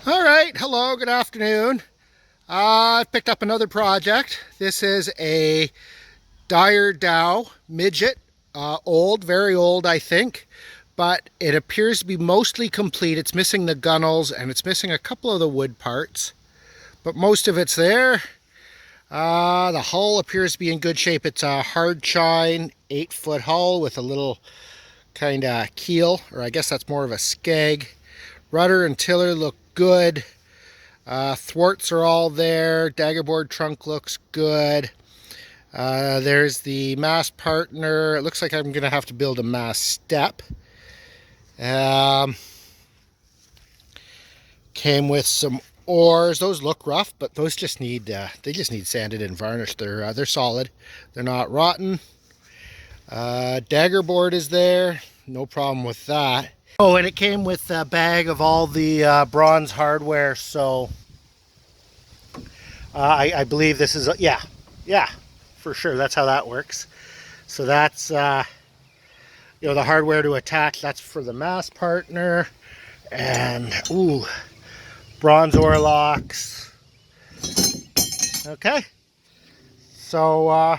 All right, hello, good afternoon. I've picked up another project. This is a Dyer Dhow midget. Old, very old, I think, but it appears to be mostly complete. It's missing the gunnels and it's missing a couple of the wood parts, but most of it's there. The hull appears to be in good shape. It's a hard chine, 8-foot hull with a little kind of keel, or I guess that's more of a skeg. Rudder and tiller look good. Thwarts are all there. Daggerboard trunk looks good. There's the mast partner. It looks like I'm going to have to build a mast step. Came with some oars. Those look rough, but those just need they just need sanded and varnished. They're solid. They're not rotten. Daggerboard is there. No problem with that. Oh, and it came with a bag of all the bronze hardware, so I believe this is, yeah, for sure, that's how that works. So that's, the hardware to attach, that's for the mast partner, and, ooh, bronze oar locks. Okay, so,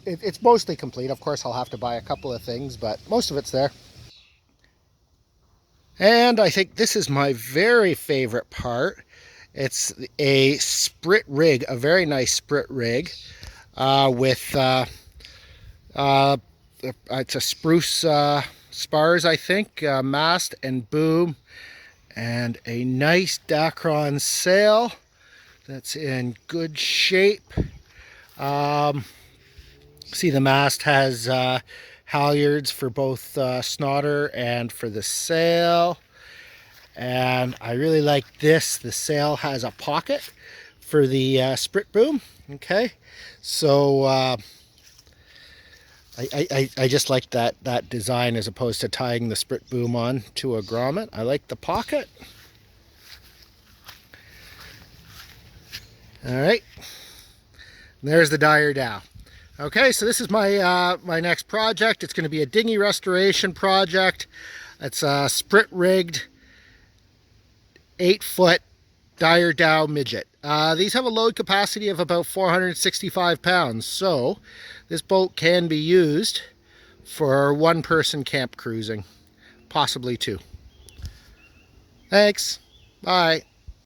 it's mostly complete. Of course, I'll have to buy a couple of things, but most of it's there. And I think this is my very favorite part. It's a sprit rig, a very nice sprit rig with it's a spruce spars, I think, mast and boom, and a nice Dacron sail that's in good shape. See, the mast has halyards for both snodder and for the sail, and I really like this. The sail has a pocket for the sprit boom. Okay, so I just like that design as opposed to tying the sprit boom on to a grommet. I like the pocket. All right, and there's the Dyer Dhow. Okay, so this is my my next project. It's going to be a dinghy restoration project. It's a sprit rigged 8-foot Dyer Dhow midget. These have a load capacity of about 465 pounds, so this boat can be used for one-person camp cruising, possibly two. Thanks. Bye.